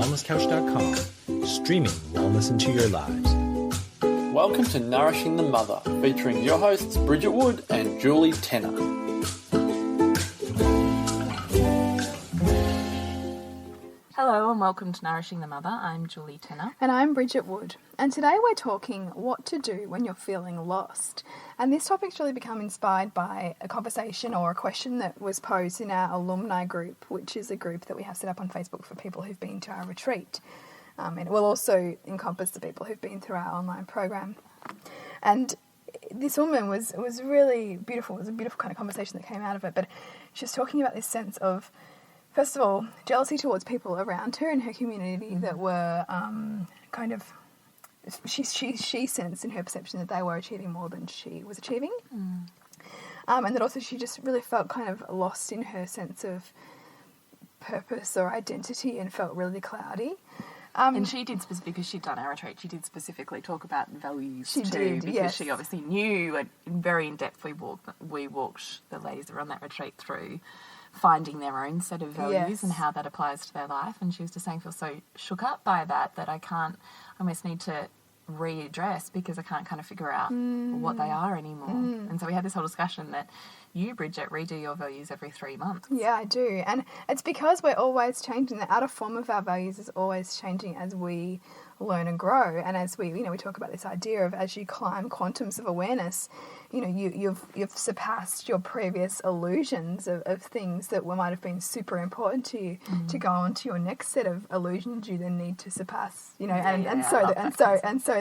wellnesscouch.com, streaming wellness into your lives. Welcome to Nourishing the Mother, featuring your hosts Bridget Wood and Julie Tenner. Hello and welcome to Nourishing the Mother. I'm Julie Tenner. And I'm Bridget Wood. And today we're talking what to do when you're feeling lost. And this topic's really become inspired by a conversation or a question that was posed in our alumni group, which is a group that we have set up on Facebook for people who've been to our retreat. And it will also encompass the people who've been through our online program. And this woman was really beautiful. It was a beautiful kind of conversation that came out of it. But she was talking about this sense of, first of all, jealousy towards people around her in her community that were kind of, she sensed in her perception that they were achieving more than she was achieving. And that also she just really felt kind of lost in her sense of purpose or identity and felt really cloudy. And she did, because she'd done our retreat, she did specifically talk about values because she obviously knew, and very in depth we walked the ladies that were on that retreat through finding their own set of values and how that applies to their life. And she was just saying, I feel so shook up by that I almost need to readdress because I can't kind of figure out what they are anymore. And so we had this whole discussion that you, Bridget, redo your values every 3 months. Yeah, I do. And it's because we're always changing. The outer form of our values is always changing as we learn and grow. And as we talk about this idea of as you climb quantums of awareness, you've surpassed your previous illusions of things that might have been super important to you to go on to your next set of illusions you then need to surpass, so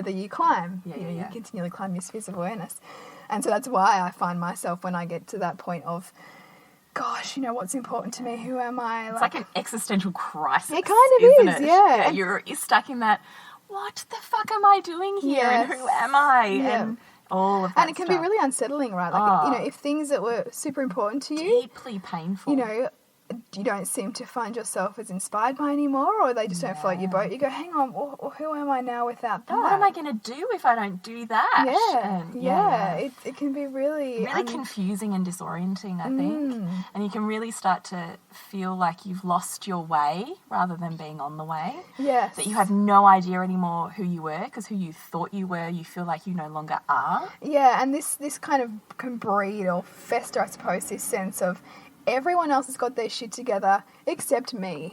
that you climb. You continually climb your spheres of awareness. And so that's why I find myself when I get to that point of, gosh, what's important to me? Who am I? It's like an existential crisis. It kind of is, yeah. You're stuck in that, what the fuck am I doing here? And who am I? Yeah. And all of that And it can be really unsettling, right? Like, if things that were super important to you, deeply painful, you don't seem to find yourself as inspired by anymore, or they just don't float your boat. You go, hang on, or who am I now without that? And what am I going to do if I don't do that? It can be really confusing and disorienting, I think. And you can really start to feel like you've lost your way rather than being on the way. Yes. That you have no idea anymore who you were, because who you thought you were, you feel like you no longer are. Yeah, and this kind of can breed or fester, I suppose, this sense of everyone else has got their shit together except me.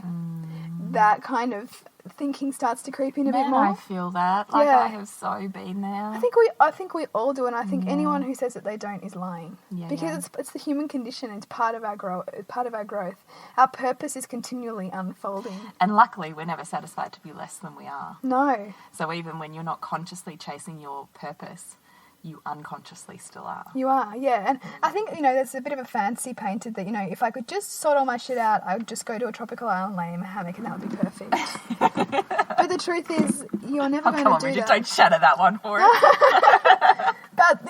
That kind of thinking starts to creep in a bit more. I feel that. I have so been there. I think we all do, and I think anyone who says that they don't is lying. Because it's the human condition. It's part of our growth. Our purpose is continually unfolding. And luckily, we're never satisfied to be less than we are. No. So even when you're not consciously chasing your purpose, you unconsciously still are. You are, yeah. And I think, there's a bit of a fantasy painted that, if I could just sort all my shit out, I would just go to a tropical island, lay in a hammock, and that would be perfect. But the truth is, you're never going to do that. Don't shatter that one for it. But,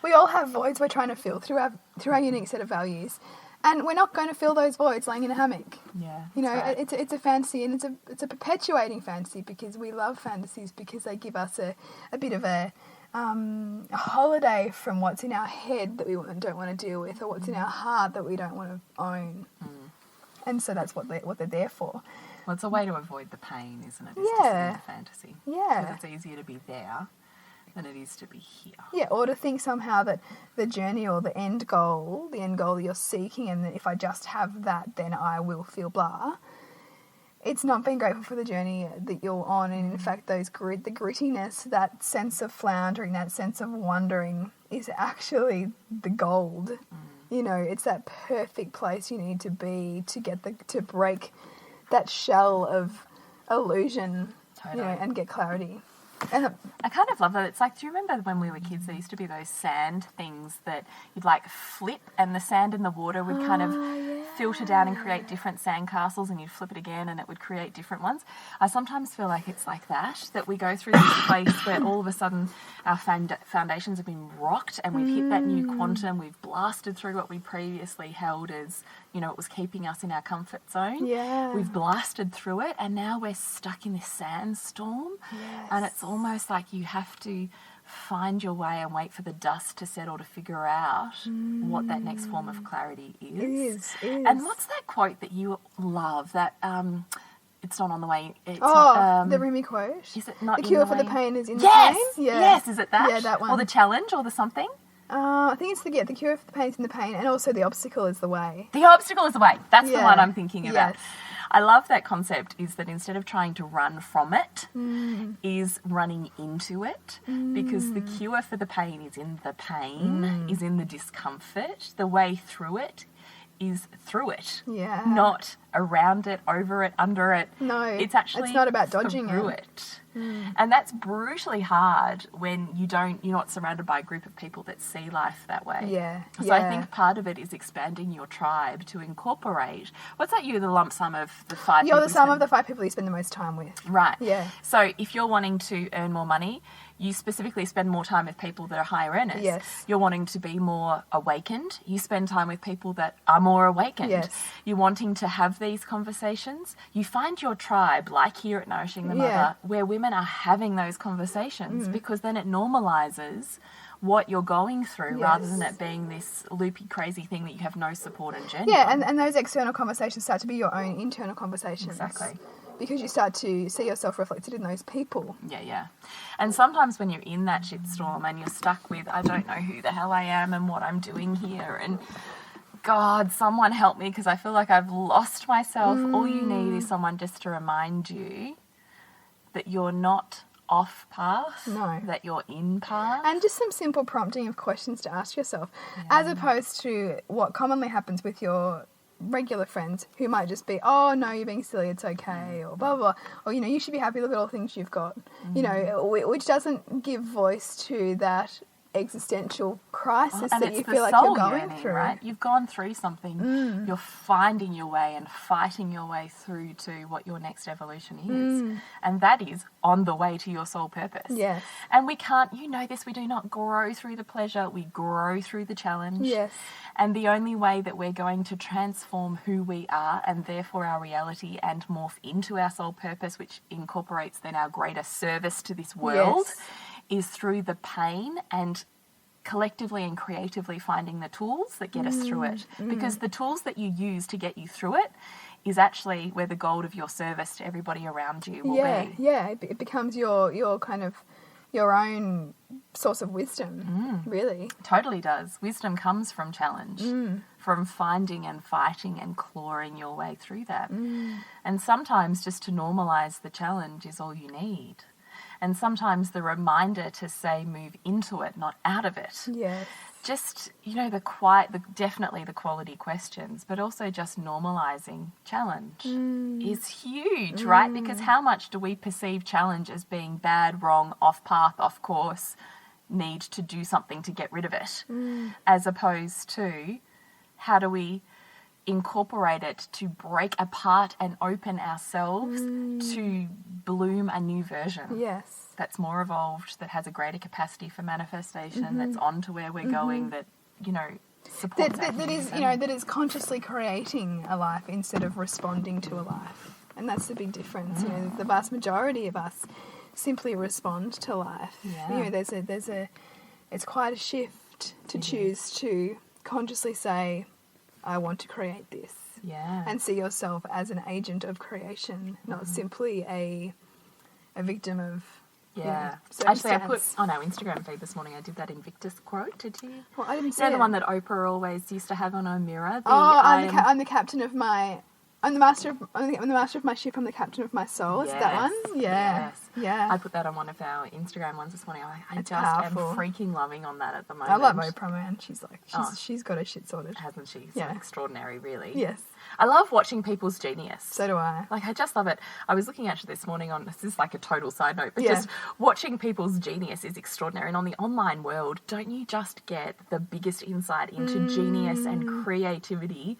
we all have voids we're trying to fill through our unique set of values. And we're not going to fill those voids laying in a hammock. Yeah, right. It's a fantasy, and it's a perpetuating fantasy because we love fantasies because they give us a bit of a holiday from what's in our head that we don't want to deal with, or what's in our heart that we don't want to own. And so that's what they're there for. Well, it's a way to avoid the pain, isn't it? It's just in the fantasy. Yeah. Because it's easier to be there than it is to be here. Yeah, or to think somehow that the journey or the end goal that you're seeking, and that if I just have that, then I will feel blah. It's not being grateful for the journey that you're on, and in fact the grittiness, that sense of floundering, that sense of wondering is actually the gold. It's that perfect place you need to be to break that shell of illusion, and get clarity. And I kind of love that. It's like, do you remember when we were kids, there used to be those sand things that you'd flip, and the sand and the water would kind of filter down and create different sand castles, and you'd flip it again and it would create different ones. I sometimes feel like it's like that we go through this place where all of a sudden our foundations have been rocked and we've hit that new quantum, we've blasted through what we previously held as, it was keeping us in our comfort zone. Yeah. We've blasted through it, and now we're stuck in this sandstorm. Yes. And it's almost like you have to find your way and wait for the dust to settle to figure out what that next form of clarity is. It is. And what's that quote that you love, that It's not on the way. It's Oh, not, the Rumi quote. Is it not The in cure the for the way? pain is in Yes! the pain? Yeah. Yes, is it that? Yeah, that one. Or the challenge or the something? I think it's the cure for the pain is in the pain, and also the obstacle is the way. The obstacle is the way. That's the Yeah. one I'm thinking about. Yes. I love that concept, is that instead of trying to run from it, is running into it, because the cure for the pain is in the pain, is in the discomfort. The way through it is through it. Yeah. Not around it, over it, under it. No, It's actually it's not about dodging through it. it. And that's brutally hard when you're not surrounded by a group of people that see life that way. Yeah, So I yeah. think part of it is expanding your tribe to incorporate. What's that? The lump sum of the 5 You're people. the sum you of the 5 people you spend the most time with. Right. Yeah. So if you're wanting to earn more money, you specifically spend more time with people that are higher earners. Yes. You're wanting to be more awakened, you spend time with people that are more awakened. Yes. You're wanting to have these conversations, you find your tribe, like here at Nourishing the Mother, Yeah. where women are having those conversations, because then it normalises what you're going through, rather than it being this loopy, crazy thing that you have no support and journey Yeah, on. and those external conversations start to be your own internal conversations. Exactly. Because you start to see yourself reflected in those people. Yeah. And sometimes when you're in that shitstorm and you're stuck with, I don't know who the hell I am and what I'm doing here, and God, someone help me because I feel like I've lost myself. All you need is someone just to remind you that you're not off path, No. that you're in path. And just some simple prompting of questions to ask yourself, as opposed to what commonly happens with your regular friends who might just be, oh no, you're being silly, it's okay, or blah blah, or you should be happy, look at all the things you've got, which doesn't give voice to that existential crisis And that it's you the feel like soul you're going journey, through. right? You've gone through something. You're finding your way and fighting your way through to what your next evolution is. And that is on the way to your soul purpose. Yes. And we can't, this, we do not grow through the pleasure, we grow through the challenge. Yes. And the only way that we're going to transform who we are and therefore our reality and morph into our soul purpose, which incorporates then our greater service to this world, Yes. is through the pain and collectively and creatively finding the tools that get us through it. Because the tools that you use to get you through it is actually where the gold of your service to everybody around you will be. Yeah, it becomes your kind of your own source of wisdom, really. Totally does. Wisdom comes from challenge, from finding and fighting and clawing your way through that. And sometimes just to normalise the challenge is all you need. And sometimes the reminder to say move into it, not out of it. Yes. Just, definitely the quality questions, but also just normalising challenge is huge, right? Because how much do we perceive challenge as being bad, wrong, off path, off course, need to do something to get rid of it, as opposed to how do we incorporate it to break apart and open ourselves to bloom a new version. Yes. That's more evolved, that has a greater capacity for manifestation, that's on to where we're going, that, supports our That is, human that is consciously creating a life instead of responding to a life. And that's the big difference. The vast majority of us simply respond to life. Yeah. It's quite a shift to choose to consciously say, I want to create this. Yeah. And see yourself as an agent of creation, not simply a victim of Yeah. circumstance. Actually, I put on our Instagram feed this morning, I did that Invictus quote, did you? Well, I didn't see The it. one that Oprah always used to have on her mirror. I'm the captain of my... I'm the master of my ship. I'm the captain of my soul. Is it that one? Yeah. Yes. Yeah. I put that on one of our Instagram ones this morning. I It's just powerful. am freaking loving on that at the moment. I love Oprah, man. Oh. She's got her shit sorted. Hasn't she? So Yeah. extraordinary, really. Yes. I love watching people's genius. So do I. Like, I just love it. I was looking actually this morning on, this is like a total side note, but Yeah. just watching people's genius is extraordinary. And on the online world, don't you just get the biggest insight into genius and creativity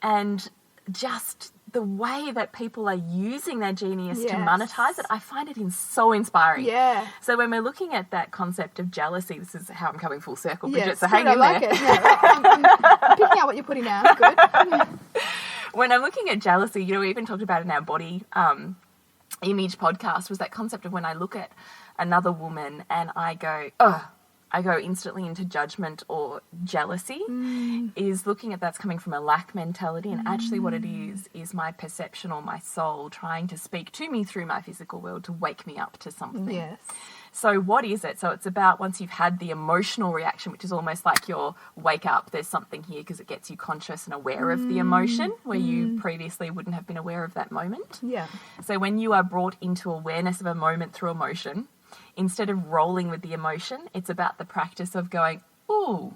and just the way that people are using their genius to Yes. monetize it? I find it so inspiring. Yeah. So when we're looking at that concept of jealousy, this is how I'm coming full circle, Bridget, Yes. so hang Good, in I like there. it. Yeah, I'm picking out what you're putting down. Good. When I'm looking at jealousy, we even talked about in our body image podcast, was that concept of when I look at another woman and I go, oh, I go instantly into judgment or jealousy, is looking at that's coming from a lack mentality, and actually what it is my perception or my soul trying to speak to me through my physical world to wake me up to something. Yes. So what is it? So it's about once you've had the emotional reaction, which is almost like your wake up, there's something here, because it gets you conscious and aware of the emotion where you previously wouldn't have been aware of that moment. Yeah. So when you are brought into awareness of a moment through emotion, instead of rolling with the emotion, it's about the practice of going, ooh,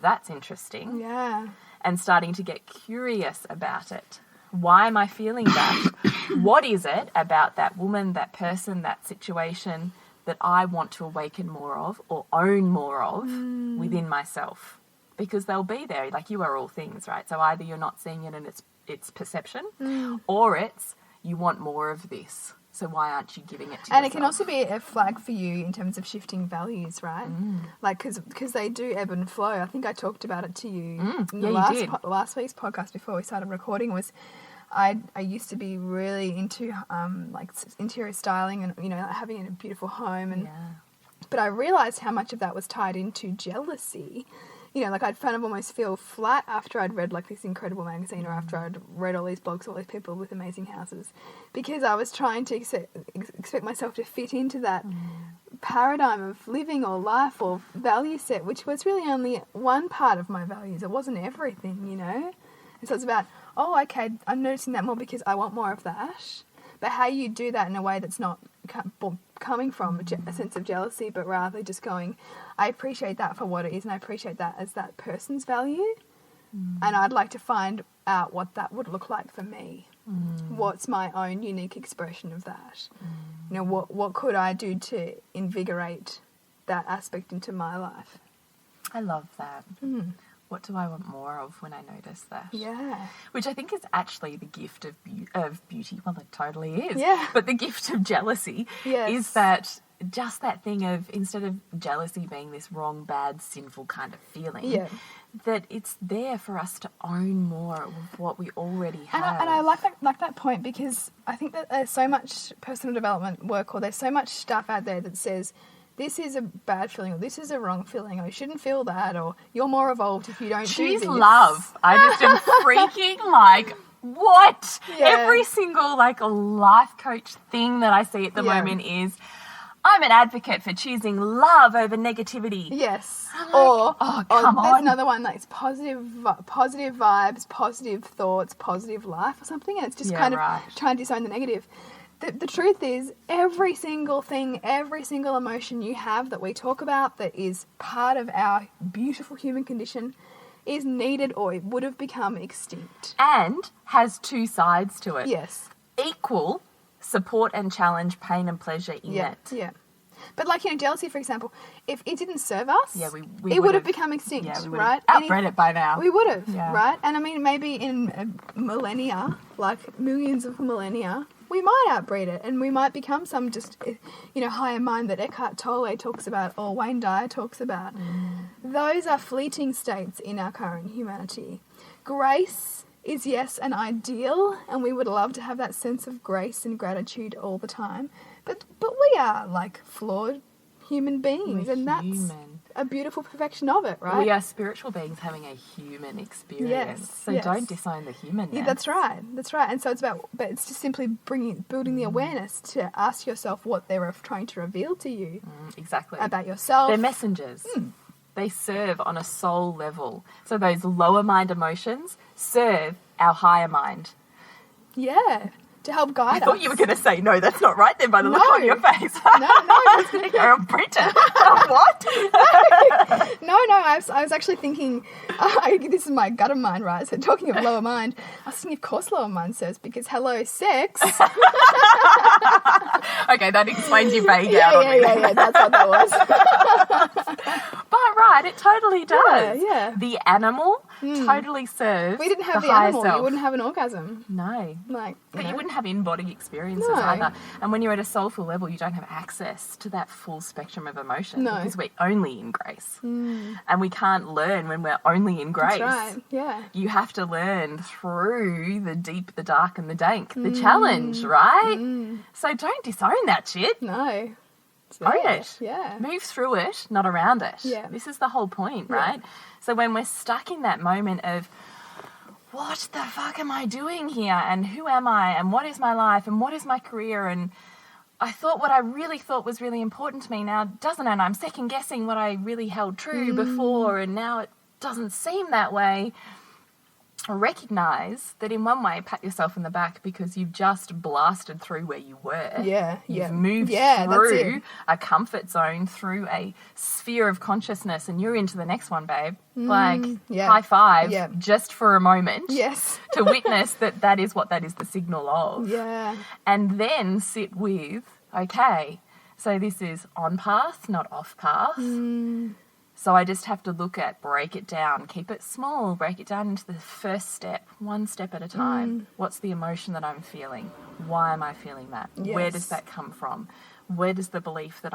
that's interesting. Yeah. And starting to get curious about it. Why am I feeling that? What is it about that woman, that person, that situation that I want to awaken more of or own more of within myself? Because they'll be there. Like, you are all things, right? So either you're not seeing it and it's perception, or it's you want more of this. So why aren't you giving it to yourself? And it can also be a flag for you in terms of shifting values, right? Like, because they do ebb and flow. I think I talked about it to you in the last week's podcast before we started recording. Was I used to be really into like interior styling and, you know, having a beautiful home, and but I realised how much of that was tied into jealousy. You know, like I'd kind of almost feel flat after I'd read like this incredible magazine, or after I'd read all these blogs, all these people with amazing houses, because I was trying to expect myself to fit into that paradigm of living or life or value set, which was really only one part of my values. It wasn't everything, you know? And so it's about, oh, okay, I'm noticing that more because I want more of that. But how you do that in a way that's not coming from a sense of jealousy, but rather just going, I appreciate that for what it is, and I appreciate that as that person's value, and I'd like to find out what that would look like for me. What's my own unique expression of that? You know, what could I do to invigorate that aspect into my life? I love that. What do I want more of when I notice that? Yeah. Which I think is actually the gift of beauty. Well, it totally is. Yeah. But the gift of jealousy is that just that thing of, instead of jealousy being this wrong, bad, sinful kind of feeling, that it's there for us to own more of what we already have. And I like that point, because I think that there's so much personal development work, or there's so much stuff out there that says, this is a bad feeling, or this is a wrong feeling, or you shouldn't feel that, or you're more evolved if you don't do this. She's love. I just am freaking like, what? Yeah. Every single like life coach thing that I see at the moment is, I'm an advocate for choosing love over negativity. Yes. Like, or come there's on. another one that's positive vibes, positive thoughts, positive life, or something, and it's just kind of trying to disown the negative. The truth is, every single thing, every single emotion you have that we talk about that is part of our beautiful human condition is needed, or it would have become extinct. And has two sides to it. Yes. Equal support and challenge, pain and pleasure in it. Yeah. But like, you know, jealousy, for example, if it didn't serve us, we it would have become extinct, we would right? have outbred it by now. We would have, right? And I mean, maybe in millennia, like millions of millennia, we might outbreed it, and we might become some just, you know, higher mind that Eckhart Tolle talks about, or Wayne Dyer talks about. Those are fleeting states in our current humanity. Grace is, yes, an ideal, and we would love to have that sense of grace and gratitude all the time. But we are like flawed human beings, and that's a beautiful perfection of it, right? We are spiritual beings having a human experience. So don't disown the humanness. Yeah, that's right. And so it's just simply building the awareness to ask yourself what they're trying to reveal to you. Exactly. About yourself. They're messengers. They serve on a soul level. So those lower mind emotions serve our higher mind. Yeah. To help guide us. I thought you were going to say, no, that's not right then by the look on your face. No. You're a Bridget. What? No, I was actually thinking, this is my gutter mind, right? So talking of lower mind, I was thinking, of course lower mind serves, because hello, sex. Okay, that explains you vague out on me. Yeah, that's what that was. But right, it totally does. Yeah. The animal totally serves. We didn't have the higher animal, self. You wouldn't have an orgasm. No. But you wouldn't have in-body experiences either. And when you're at a soulful level, you don't have access to that full spectrum of emotion. No. Because we're only in grace. And we can't learn when we're only in grace. That's right, yeah. You have to learn through the deep, the dark and the dank. The challenge, right? So don't disown that shit. No. Own it. Yeah. Move through it, not around it. Yeah. This is the whole point, right? So when we're stuck in that moment of, what the fuck am I doing here? And who am I? And what is my life? And what is my career? And I thought what I really thought was really important to me now doesn't, and I'm second guessing what I really held true before, and now it doesn't seem that way. Recognize that in one way, pat yourself in the back because you've just blasted through where you were. Yeah. You've moved through a comfort zone, through a sphere of consciousness, and you're into the next one, babe. High five, just for a moment. Yes. To witness that is what that is the signal of. Yeah. And then sit with, okay, so this is on path, not off path. So I just have to break it down, keep it small, break it down into the first step, one step at a time. What's the emotion that I'm feeling? Why am I feeling that? Yes. Where does that come from? Where does the belief that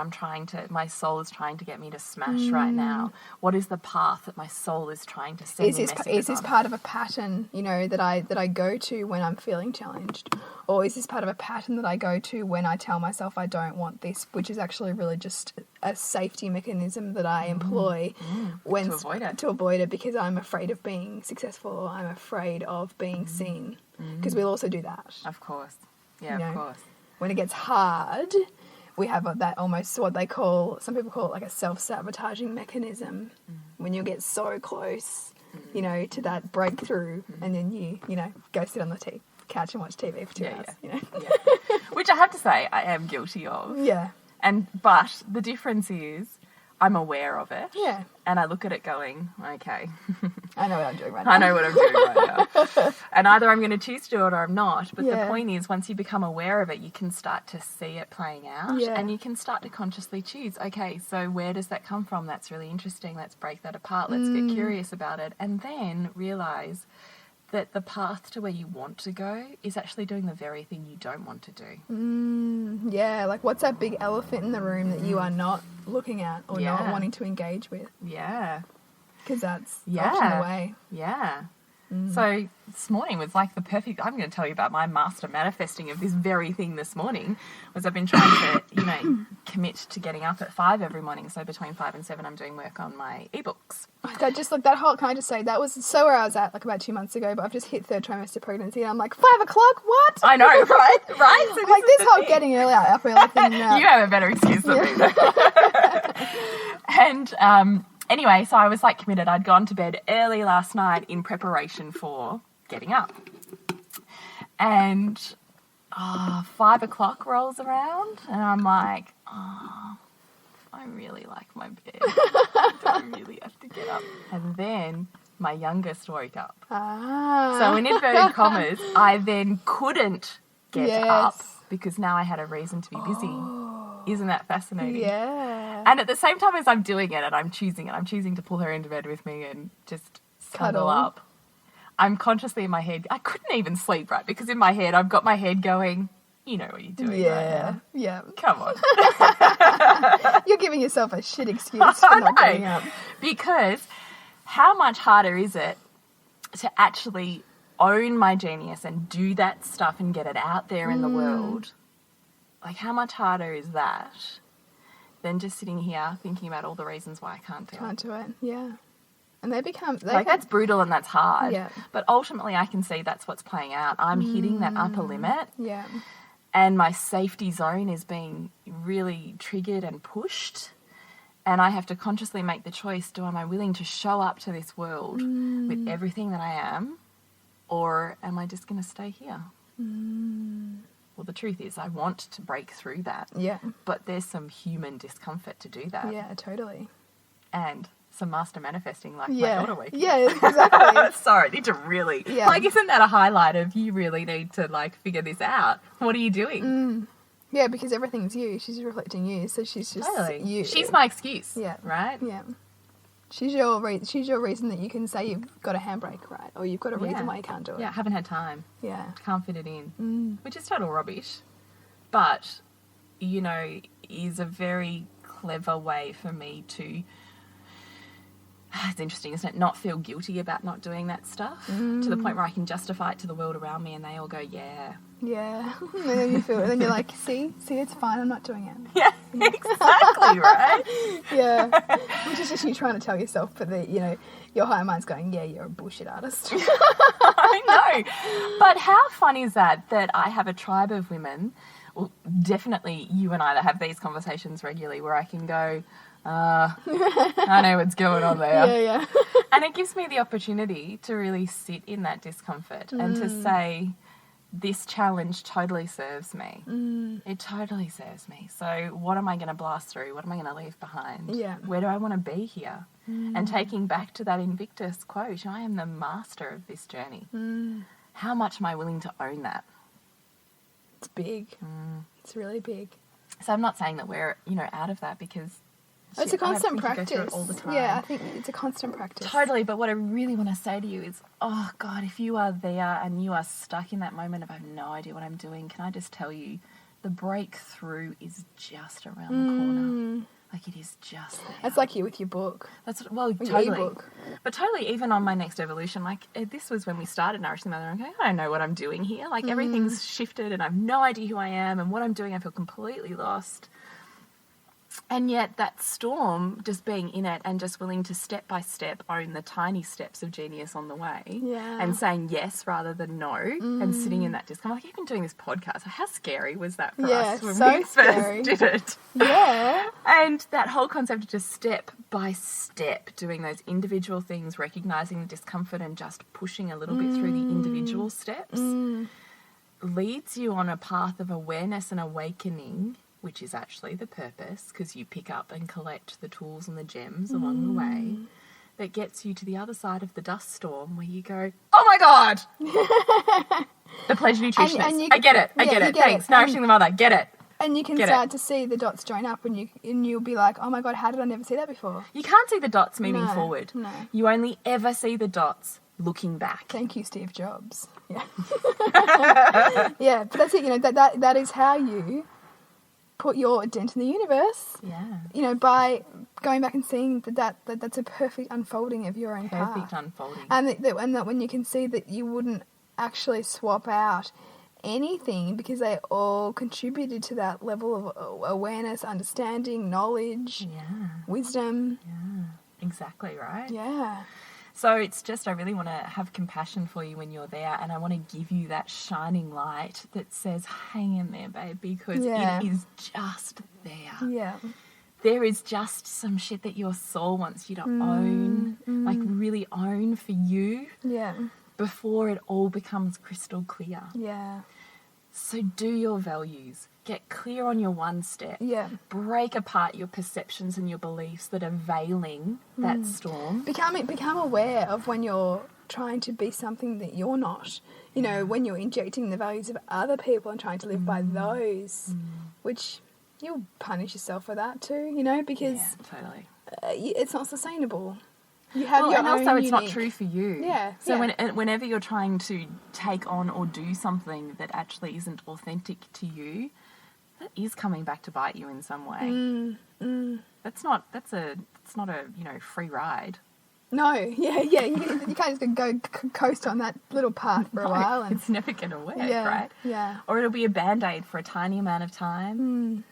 my soul is trying to get me to smash right now? What is the path that my soul is trying to send me messages Is this on? part of a pattern, that I go to when I'm feeling challenged? Or is this part of a pattern that I go to when I tell myself I don't want this, which is actually really just a safety mechanism that I employ to avoid it because I'm afraid of being successful or I'm afraid of being seen. Because we'll also do that. Of course. Yeah, of course. When it gets hard, we have that almost some people call it like a self-sabotaging mechanism. When you get so close, to that breakthrough and then you go sit on the couch and watch TV for 2 hours. Yeah. Which I have to say I am guilty of. Yeah. But the difference is I'm aware of it. Yeah. And I look at it going, okay. I know what I'm doing right now. I know what I'm doing right now. And either I'm going to choose to do it or I'm not. But the point is, once you become aware of it, you can start to see it playing out. Yeah. And you can start to consciously choose, okay, so where does that come from? That's really interesting. Let's break that apart. Let's get curious about it. And then realise that the path to where you want to go is actually doing the very thing you don't want to do. Yeah, like what's that big elephant in the room that you are not looking at or not wanting to engage with? Yeah. Because that's often the way. Yeah. So this morning was like the perfect, I'm going to tell you about my master manifesting of this very thing this morning, was I've been trying to, commit to getting up at 5 every morning. So between 5 and 7, I'm doing work on my ebooks. Can I just say, that was so where I was at like about 2 months ago, but I've just hit 3rd trimester pregnancy and I'm like, 5 o'clock? What? I know, right? Right? So like this whole getting up early thing. You have a better excuse than me. And, anyway, so I was like committed. I'd gone to bed early last night in preparation for getting up. And 5 o'clock rolls around and I'm like, I really like my bed. Do I really have to get up? And then my youngest woke up. So in inverted commas, I then couldn't get up because now I had a reason to be busy. Isn't that fascinating? Yeah. And at the same time as I'm doing it and I'm choosing to pull her into bed with me and just cuddle up, I'm consciously in my head, I couldn't even sleep, right? Because in my head, I've got my head going, you know what you're doing right now. Yeah. Come on. You're giving yourself a shit excuse for not getting up. Because how much harder is it to actually own my genius and do that stuff and get it out there in the world? Like, how much harder is that than just sitting here thinking about all the reasons why I can't do it? Yeah. And that's brutal and that's hard. Yeah. But ultimately I can see that's what's playing out. I'm hitting that upper limit. Yeah. And my safety zone is being really triggered and pushed. And I have to consciously make the choice, am I willing to show up to this world with everything that I am? Or am I just going to stay here? Well, the truth is I want to break through that. Yeah. But there's some human discomfort to do that. Yeah, totally. And some master manifesting like my daughter waking up. Yeah, exactly. Sorry, I need to really... Yeah. Like, isn't that a highlight of you really need to, like, figure this out? What are you doing? Yeah, because everything's you. She's reflecting you, so she's just you. She's my excuse. Yeah. Right? Yeah. She's your reason that you can say you've got a handbrake, right? Or you've got a reason why you can't do it. Yeah, I haven't had time. Yeah. Can't fit it in. Which is total rubbish. But, is a very clever way for me to it's interesting, isn't it? Not feel guilty about not doing that stuff to the point where I can justify it to the world around me and they all go, yeah. Yeah. And then you feel it. And then you're like, see, it's fine. I'm not doing it. Yeah, exactly, right? Yeah. Which is just you trying to tell yourself, but your higher mind's going, yeah, you're a bullshit artist. I know. But how fun is that I have a tribe of women, well, definitely you and I that have these conversations regularly where I can go, I know what's going on there. Yeah. And it gives me the opportunity to really sit in that discomfort and to say, this challenge totally serves me. It totally serves me. So what am I going to blast through? What am I going to leave behind? Yeah. Where do I want to be here? And taking back to that Invictus quote, I am the master of this journey. How much am I willing to own that? It's big. It's really big. So I'm not saying that we're, out of that because... It's a constant practice. Go through it all the time. Yeah, I think it's a constant practice. Totally, but what I really want to say to you is, oh God, if you are there and you are stuck in that moment of I have no idea what I'm doing, can I just tell you, the breakthrough is just around the corner. Like it is just there. It's like you with your book. Totally. Your e-book. But totally, even on my next evolution, like this was when we started Nourishing the Mother. I'm going, I don't know what I'm doing here. Like everything's shifted and I have no idea who I am and what I'm doing. I feel completely lost. And yet that storm, just being in it and just willing to step by step own the tiny steps of genius on the way and saying yes rather than no and sitting in that discomfort. Like even doing this podcast, how scary was that for us when we first did it? Yeah. And that whole concept of just step by step doing those individual things, recognising the discomfort and just pushing a little bit through the individual steps leads you on a path of awareness and awakening, which is actually the purpose, because you pick up and collect the tools and the gems along the way, that gets you to the other side of the dust storm where you go, oh my God! The pleasure nutritionist. I get it. Thanks. Nourishing the Mother. Get it. And you can start to see the dots join up and you'll be like, oh my God, how did I never see that before? You can't see the dots moving forward. No. You only ever see the dots looking back. Thank you, Steve Jobs. Yeah. Yeah, but that's it, that is how you put your dent in the universe. Yeah. By going back and seeing that's a perfect unfolding of your own path. Perfect unfolding. And that when you can see that you wouldn't actually swap out anything because they all contributed to that level of awareness, understanding, knowledge, wisdom. Yeah, exactly right. Yeah. So it's just, I really want to have compassion for you when you're there, and I want to give you that shining light that says, hang in there, babe, because it is just there. Yeah. There is just some shit that your soul wants you to own, like really own for you. Yeah. Before it all becomes crystal clear. Yeah. So do your values. Get clear on your one step. Yeah. Break apart your perceptions and your beliefs that are veiling that storm. Become aware of when you're trying to be something that you're not. When you're injecting the values of other people and trying to live by those, which you'll punish yourself for that too, because totally. It's not sustainable. You have your and own also it's unique... not true for you. Yeah. So whenever you're trying to take on or do something that actually isn't authentic to you, that is coming back to bite you in some way. It's not a free ride. No, yeah. You can't just go coast on that little path for a while. And... It's never going to work, right? Yeah. Or it'll be a Band-Aid for a tiny amount of time.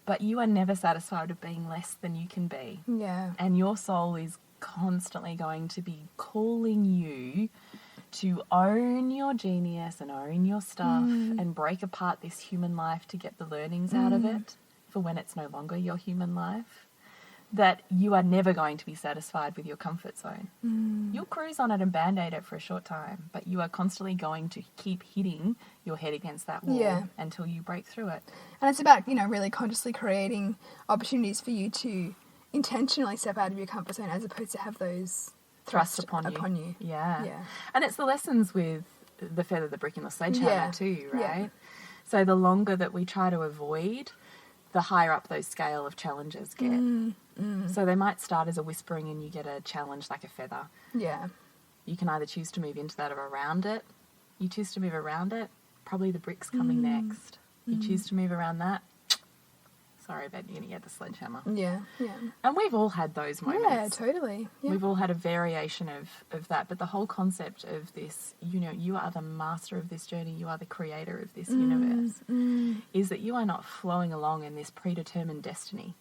But you are never satisfied with being less than you can be. Yeah. And your soul is constantly going to be calling you to own your genius and own your stuff and break apart this human life to get the learnings out of it for when it's no longer your human life. That you are never going to be satisfied with your comfort zone. You'll cruise on it and Band-Aid it for a short time, but you are constantly going to keep hitting your head against that wall until you break through it. And it's about, really consciously creating opportunities for you to intentionally step out of your comfort zone as opposed to have those thrust upon you. Yeah. And it's the lessons with the feather, the brick and the sledgehammer too, right? Yeah. So the longer that we try to avoid, the higher up those scale of challenges get. So they might start as a whispering and you get a challenge like a feather. Yeah. You can either choose to move into that or around it. You choose to move around it, probably the brick's coming next. You choose to move around that, sorry, but you get the sledgehammer. Yeah. And we've all had those moments. Yeah, totally. Yeah. We've all had a variation of that. But the whole concept of this, you are the master of this journey, you are the creator of this universe, is that you are not flowing along in this predetermined destiny.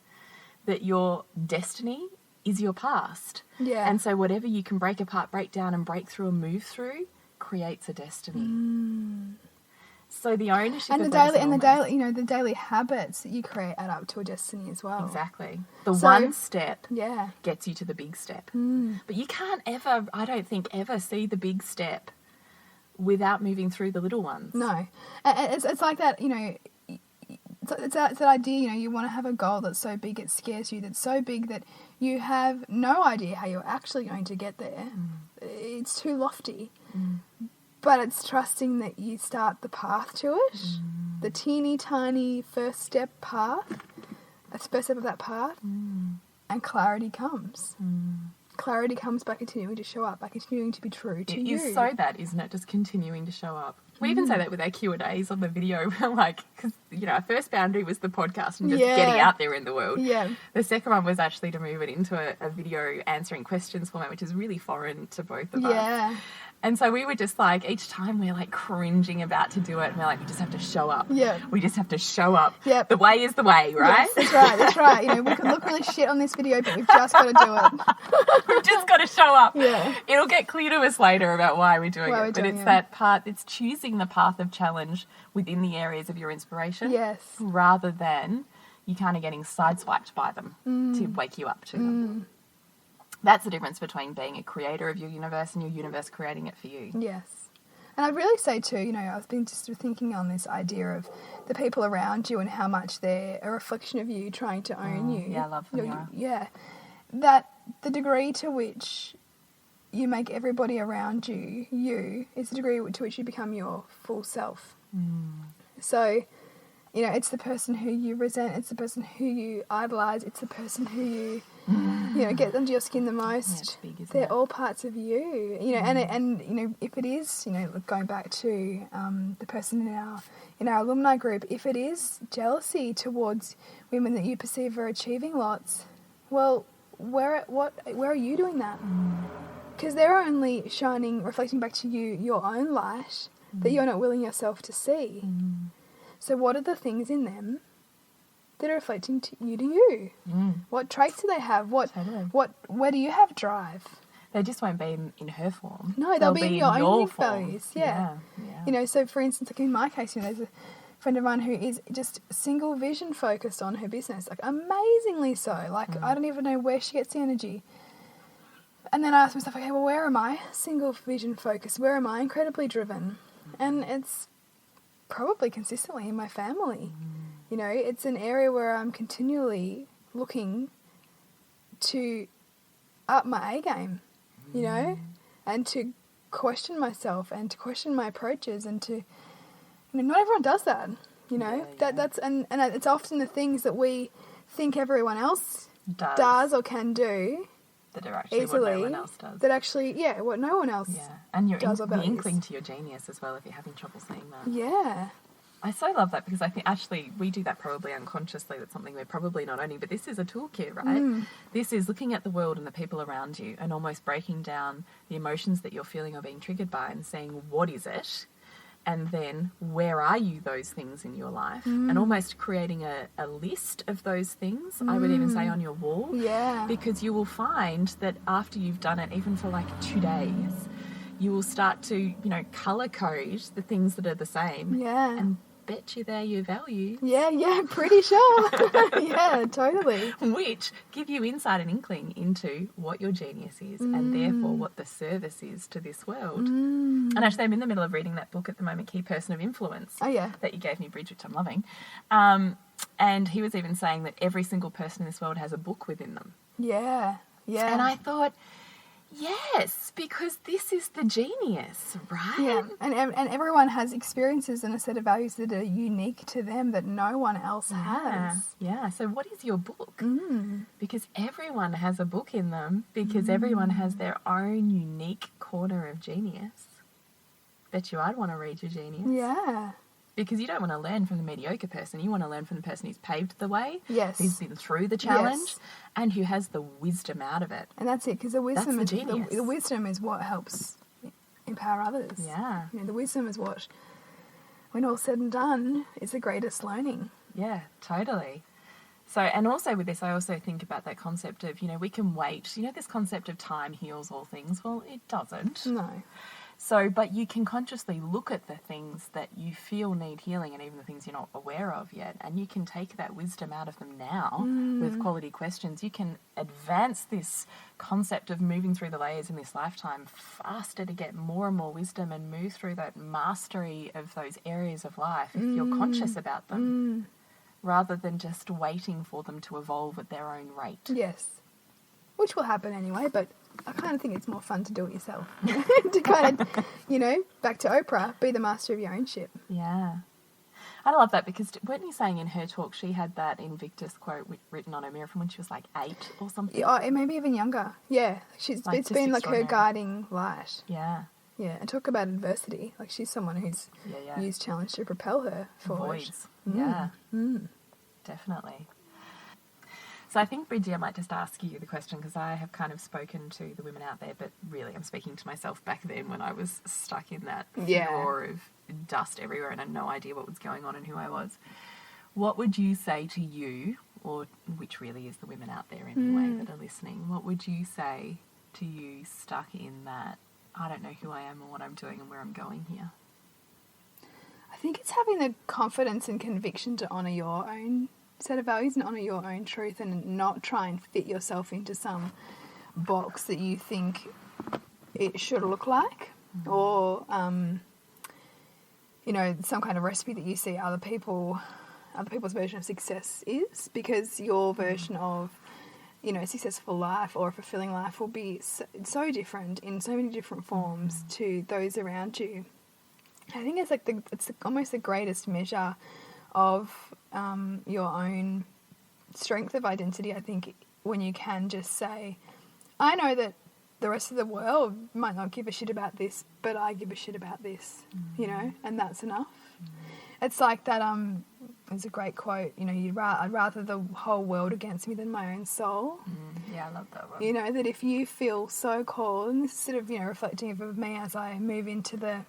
That your destiny is your past. Yeah. And so whatever you can break apart, break down and break through and move through creates a destiny. So the ownership and of the daily habits that you create add up to a destiny as well. Exactly. The one step gets you to the big step. But you can't ever, I don't think, ever see the big step without moving through the little ones. No. It's like that, it's that idea, you want to have a goal that's so big it scares you, that's so big that you have no idea how you're actually going to get there. It's too lofty. But it's trusting that you start the path to it, the teeny tiny first step path, a first step of that path, and clarity comes. Clarity comes by continuing to show up, by continuing to be true to you. It is so that, isn't it? Just continuing to show up. We even say that with our Q&As on the video. We're like, because, our first boundary was the podcast and just getting out there in the world. Yeah. The second one was actually to move it into a video answering questions format, which is really foreign to both of us. Yeah. And so we were just like, each time we're like cringing about to do it, and we're like, we just have to show up. Yeah. We just have to show up. Yep. The way is the way, right? Yes, that's right. We can look really shit on this video, but we've just got to do it. We've just got to show up. Yeah. It'll get clear to us later about why we're doing it. But it's that part, it's choosing the path of challenge within the areas of your inspiration. Yes. Rather than you kind of getting sideswiped by them to wake you up to them. That's the difference between being a creator of your universe and your universe creating it for you. Yes. And I'd really say too, I've been just thinking on this idea of the people around you and how much they're a reflection of you trying to own you. Yeah, I love the mirror. Yeah. That the degree to which you make everybody around you is the degree to which you become your full self. So, it's the person who you resent, it's the person who you idolise, it's the person who you, get under your skin the most. Yeah, it's big, isn't They're it? all parts of you, and if it is, going back to the person in our alumni group, if it is jealousy towards women that you perceive are achieving lots, well, where are you doing that? Because they're only reflecting back to you your own light that you're not willing yourself to see. So what are the things in them that are reflecting to you? What traits do they have? Where do you have drive? They just won't be in her form. No, they'll be in your own unique form. values. Yeah. So for instance, like in my case, there's a friend of mine who is just single vision focused on her business, like amazingly so. Like I don't even know where she gets the energy. And then I asked myself, okay, well, where am I single vision focused? Where am I incredibly driven? And it's probably consistently in my family. It's an area where I'm continually looking to up my A game, and to question myself and to question my approaches and to, not everyone does that, that's, and it's often the things that we think everyone else does or can do. That are actually easily, what no one else does. That actually, what no one else and you're does or the values. inkling to your genius as well if you're having trouble seeing that. Yeah. I so love that because I think actually we do that probably unconsciously. That's something we're probably not owning, but this is a toolkit, right? This is looking at the world and the people around you and almost breaking down the emotions that you're feeling or being triggered by and saying, what is it? And then where are you those things in your life? And almost creating a list of those things, I would even say on your wall. Yeah. Because you will find that after you've done it, even for like 2 days, you will start to, colour code the things that are the same. Yeah. And bet you they're your values. Yeah, pretty sure. Yeah, totally. Which give you insight and inkling into what your genius is and therefore what the service is to this world. And actually I'm in the middle of reading that book at the moment, Key Person of Influence. Oh, yeah. That you gave me, Bridget, which I'm loving. And he was even saying that every single person in this world has a book within them. Yeah. And I thought, yes, because this is the genius, right? Yeah, and everyone has experiences and a set of values that are unique to them that no one else has. Yeah, so what is your book? Because everyone has a book in them because everyone has their own unique corner of genius. Bet you I'd want to read your genius. Yeah. Because you don't want to learn from the mediocre person. You want to learn from the person who's paved the way, Yes. who's been through the challenge, Yes. and who has the wisdom out of it. And that's it, because the wisdom That's the genius. the wisdom is what helps empower others. Yeah. You know, the wisdom is what, when all said and done, is the greatest learning. Yeah, totally. So, and also with this, I also think about that concept of, you know, we can wait. You know, this concept of time heals all things. Well, it doesn't. No. So, but you can consciously look at the things that you feel need healing and even the things you're not aware of yet, and you can take that wisdom out of them now with quality questions. You can advance this concept of moving through the layers in this lifetime faster to get more and more wisdom and move through that mastery of those areas of life if you're conscious about them, rather than just waiting for them to evolve at their own rate. Yes. Which will happen anyway, but I kind of think it's more fun to do it yourself. To kind of, you know, back to Oprah, be the master of your own ship. Yeah. I love that, because weren't you saying in her talk she had that Invictus quote written on her mirror from when she was like 8 or something? Oh, it may be even younger. Yeah. It's Just been like her extraordinary. guiding light. Yeah. Yeah. And talk about adversity. Like, she's someone who's Yeah. used challenge to propel her forward. Voids. Yeah. Definitely. So I think, Bridgie, I might just ask you the question, because I have kind of spoken to the women out there, but really I'm speaking to myself back then when I was stuck in that furor of dust everywhere and I had no idea what was going on and who I was. What would you say to you, or which really is the women out there anyway that are listening, what would you say to you stuck in that, I don't know who I am or what I'm doing and where I'm going here? I think it's having the confidence and conviction to honour your own set of values and honour your own truth, and not try and fit yourself into some box that you think it should look like, or you know, some kind of recipe that you see other people's version of success is, because your version of, you know, a successful life or a fulfilling life will be so different in so many different forms to those around you. I think it's like almost the greatest measure of your own strength of identity, I think, when you can just say, I know that the rest of the world might not give a shit about this, but I give a shit about this, you know, and that's enough. It's like that, there's a great quote, you know, I'd rather the whole world against me than my own soul. Yeah, I love that one. You know, that if you feel so called, and this is sort of, you know, reflecting of me as I move into the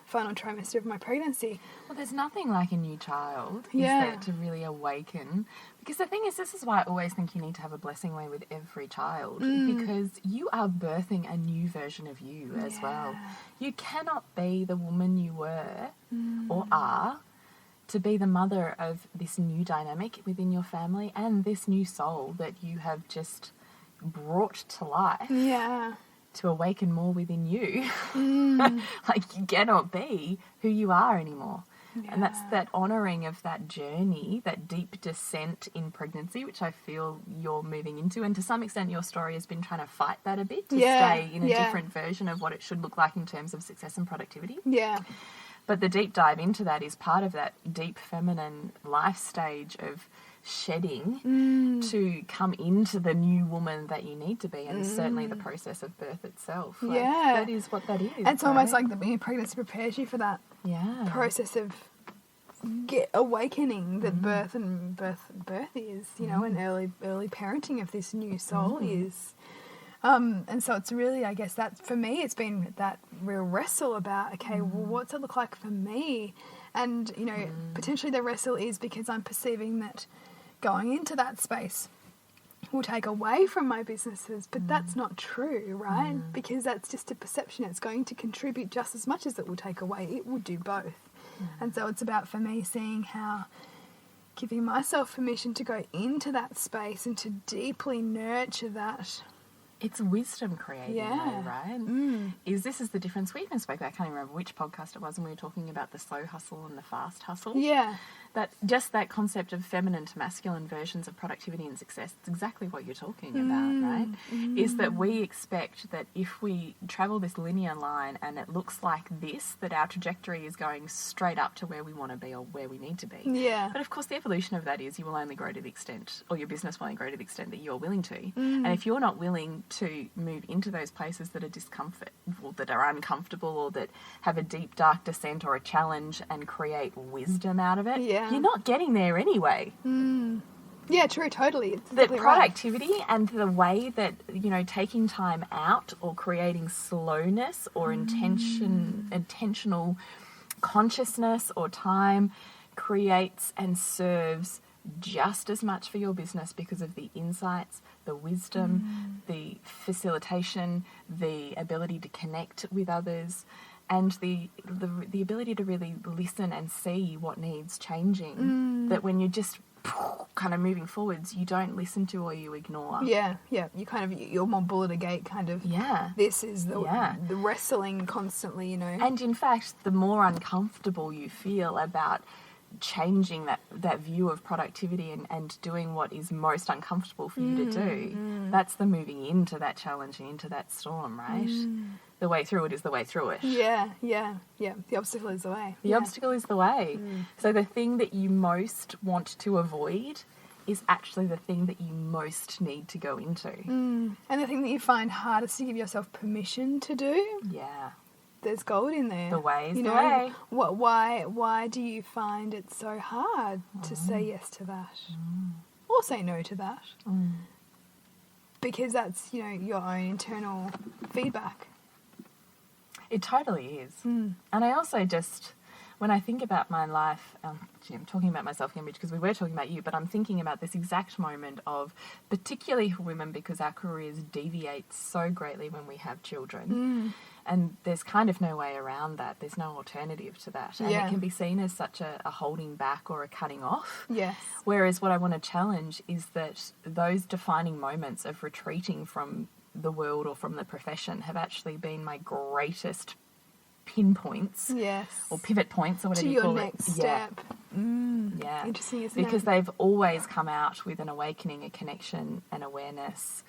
final trimester of my pregnancy. Well, there's nothing like a new child, is Yeah. there, to really awaken. Because the thing is, this is why I always think you need to have a blessing way with every child, because you are birthing a new version of you as well. You cannot be the woman you were or are to be the mother of this new dynamic within your family and this new soul that you have just brought to life. Yeah. To awaken more within you. Like, you cannot be who you are anymore. And that's that honouring of that journey, that deep descent in pregnancy, which I feel you're moving into. And to some extent, your story has been trying to fight that a bit, to stay in a different version of what it should look like in terms of success and productivity. Yeah. But the deep dive into that is part of that deep feminine life stage of shedding to come into the new woman that you need to be, and certainly the process of birth itself. Like, that is what that is. It's almost like the being pregnancy prepares you for that process of awakening that birth is, you know, and early parenting of this new soul is. And so it's really, I guess, that for me, it's been that real wrestle about, okay, well, what's it look like for me? And, you know, potentially the wrestle is because I'm perceiving that going into that space will take away from my businesses, but that's not true, right? Because that's just a perception. It's going to contribute just as much as it will take away. It will do both. And so it's about, for me, seeing how giving myself permission to go into that space and to deeply nurture that. It's wisdom creating, though, right? Is the difference? We even spoke about, I can't even remember which podcast it was, and we were talking about the slow hustle and the fast hustle. Yeah. that concept of feminine to masculine versions of productivity and success, it's exactly what you're talking about, right? Is that we expect that if we travel this linear line and it looks like this, that our trajectory is going straight up to where we want to be or where we need to be. Yeah. But of course the evolution of that is you will only grow to the extent, or your business will only grow to the extent that you're willing to. And if you're not willing to move into those places that are discomfort, or that are uncomfortable, or that have a deep dark descent or a challenge and create wisdom out of it, you're not getting there anyway. Yeah, true, totally. It's That exactly productivity and the way that, taking time out or creating slowness or intentional consciousness or time creates and serves just as much for your business because of the insights, the wisdom, the facilitation, the ability to connect with others, and the ability to really listen and see what needs changing. That when you're just kind of moving forwards, you don't listen to or you ignore. Yeah. You're more bull at a gate kind of. Yeah. This is the wrestling constantly, And in fact, the more uncomfortable you feel about changing that view of productivity and doing what is most uncomfortable for you to do, that's the moving into that challenge and into that storm, right? The way through it is the way through it. Yeah. The obstacle is the way. The obstacle is the way. So the thing that you most want to avoid is actually the thing that you most need to go into. And the thing that you find hardest to give yourself permission to do. Yeah. There's gold in there. The way is the way. Why do you find it so hard to say yes to that? Or say no to that? Because that's, your own internal feedback. It totally is. And I also just, when I think about my life, I'm talking about myself again because we were talking about you, but I'm thinking about this exact moment of, particularly for women, because our careers deviate so greatly when we have children. And there's kind of no way around that. There's no alternative to that. And it can be seen as such a holding back or a cutting off. Yes. Whereas what I want to challenge is that those defining moments of retreating from the world or from the profession have actually been my greatest pinpoints. Yes. Or pivot points or whatever to you call your next step. Yeah. Interesting, isn't it? Because they've always come out with an awakening, a connection, an awareness,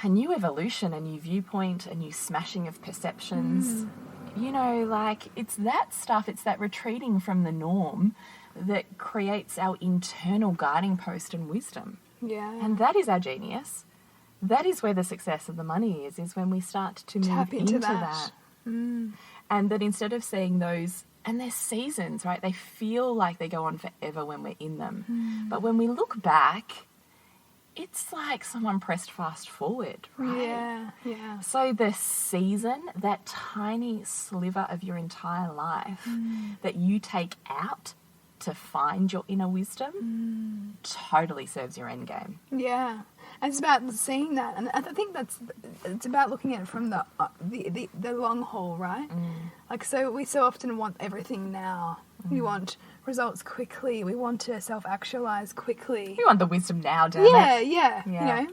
a new evolution, a new viewpoint, a new smashing of perceptions. It's that stuff, it's that retreating from the norm that creates our internal guiding post and wisdom. Yeah. And that is our genius. That is where the success of the money is when we start to tap move into into that. And that instead of seeing those, and there's seasons, right? They feel like they go on forever when we're in them. But when we look back, it's like someone pressed fast forward, right? Yeah. So the season, that tiny sliver of your entire life that you take out to find your inner wisdom totally serves your end game. Yeah. And it's about seeing that, and I think it's about looking at it from the long haul, right? So we so often want everything now. We want results quickly. We want to self-actualize quickly. We want the wisdom now, damn it. Yeah.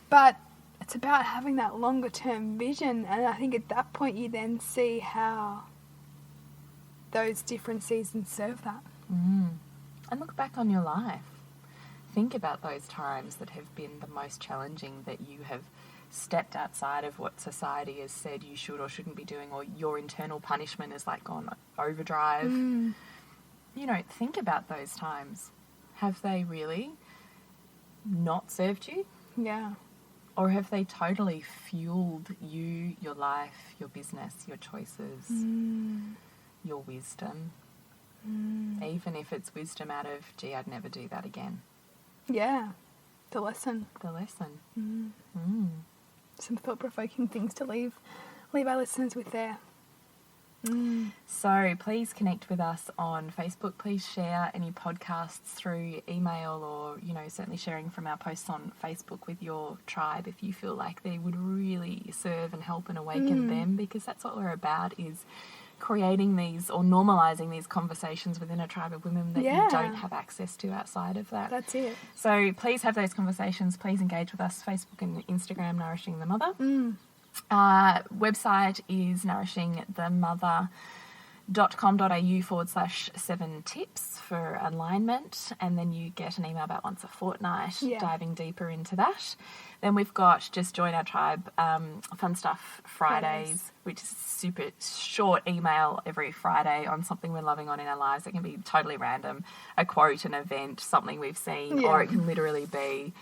But it's about having that longer-term vision, and I think at that point you then see how those different seasons serve that. And look back on your life. Think about those times that have been the most challenging, that you have stepped outside of what society has said you should or shouldn't be doing, or your internal punishment has gone overdrive. Think about those times. Have they really not served you? Yeah. Or have they totally fueled you, your life, your business, your choices, your wisdom? Even if it's wisdom out of, gee, I'd never do that again. Yeah, the lesson. Some thought-provoking things to leave our listeners with there. So please connect with us on Facebook. Please share any podcasts through email or, certainly sharing from our posts on Facebook with your tribe if you feel like they would really serve and help and awaken them, because that's what we're about, is creating these or normalizing these conversations within a tribe of women that you don't have access to outside of that. That's it. So please have those conversations. Please engage with us, Facebook and Instagram, Nourishing the Mother. Website is nourishingthemother.com. www.thewellnesscouch.com.au/7 tips for alignment, and then you get an email about once a fortnight diving deeper into that. Then we've got Just Join Our Tribe Fun Stuff Fridays, which is super short email every Friday on something we're loving on in our lives. It can be totally random, a quote, an event, something we've seen, or it can literally be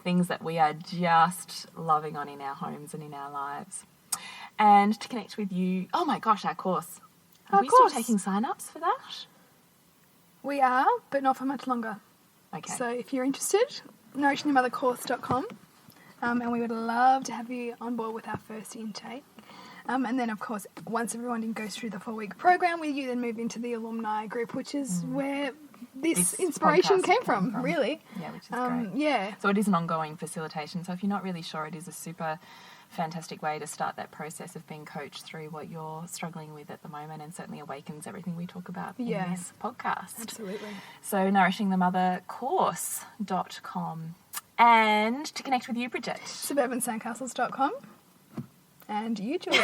things that we are just loving on in our homes and in our lives. And to connect with you, oh my gosh, our course. Are we still taking sign-ups for that? We are, but not for much longer. Okay. So if you're interested, nourishingthemothercourse.com, and we would love to have you on board with our first intake. And then, of course, once everyone goes through the 4-week program with you, then move into the alumni group, which is where this inspiration came from, really. Yeah, which is great. Yeah. So it is an ongoing facilitation. So if you're not really sure, it is a super fantastic way to start that process of being coached through what you're struggling with at the moment, and certainly awakens everything we talk about in this podcast. Absolutely. So nourishingthemothercourse.com. And to connect with you, Bridget. suburbansandcastles.com. And you, Julie.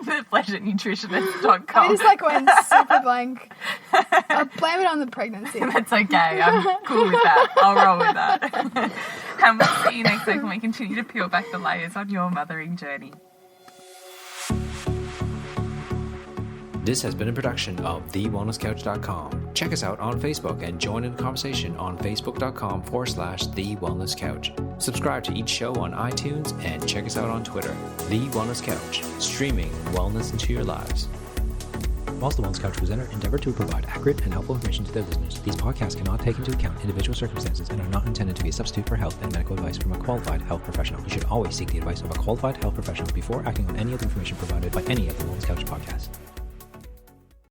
thepleasurenutritionist.com. I just went super blank. I'll blame it on the pregnancy. That's okay. I'm cool with that. I'll roll with that. And we'll see you next week when we continue to peel back the layers on your mothering journey. This has been a production of TheWellnessCouch.com. Check us out on Facebook and join in the conversation on Facebook.com/TheWellnessCouch. Subscribe to each show on iTunes and check us out on Twitter. The Wellness Couch, streaming wellness into your lives. Whilst the Wellness Couch presenter endeavor to provide accurate and helpful information to their listeners, these podcasts cannot take into account individual circumstances and are not intended to be a substitute for health and medical advice from a qualified health professional. You should always seek the advice of a qualified health professional before acting on any of the information provided by any of the Wellness Couch podcasts.